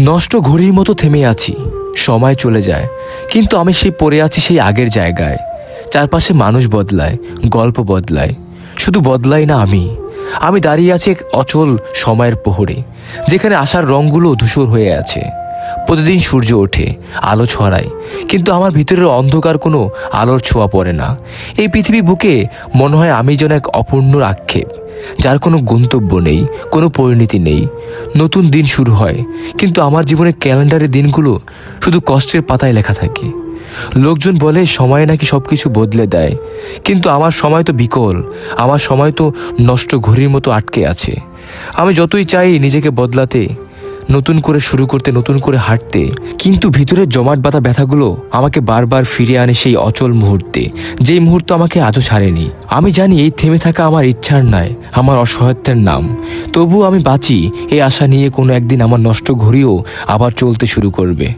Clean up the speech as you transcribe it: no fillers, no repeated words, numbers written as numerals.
নষ্ট ঘড়ির মতো থেমে আছি, সময় চলে যায়, কিন্তু আমি পড়ে আছি সেই আগের জায়গায়। চারপাশে মানুষ বদলায়, গল্প বদলায়, শুধু বদলাই না আমি দাঁড়িয়ে আছি এক অচল সময়ের প্রহরে, যেখানে আশার রঙগুলো ধূসর হয়ে আছে। প্রতিদিন সূর্য ওঠে, আলো ছড়ায়, কিন্তু আমার ভিতরের অন্ধকার কোনো আলোর ছোঁয়া পড়ে না। এই পৃথিবী বুকে মনে হয় আমি যেন এক অপূর্ণ আক্ষেপ, যার কোনো গন্তব্য নেই, কোনো পরিণতি নেই। নতুন দিন শুরু হয়, কিন্তু আমার জীবনের ক্যালেন্ডারের দিনগুলো শুধু কষ্টের পাতায় লেখা থাকে। লোকজন বলে সময় নাকি সব কিছু বদলে দেয়, কিন্তু আমার সময় তো বিকল, আমার সময় তো নষ্ট ঘড়ির মতো আটকে আছে। আমি যতই চাই নিজেকে বদলাতে, নতুন করে শুরু করতে, নতুন করে হাঁটতে, কিন্তু ভিতরের জমাট বাঁধা ব্যথাগুলো আমাকে বারবার ফিরে আনে সেই অচল মুহূর্তে, যেই মুহূর্ত আমাকে আজও ছাড়েনি। আমি জানি এই থেমে থাকা আমার ইচ্ছার নয়, আমার অসহায়ত্বের নাম। তবুও আমি বাঁচি এই আশা নিয়ে, কোনো একদিন আমার নষ্ট ঘড়িও আবার চলতে শুরু করবে।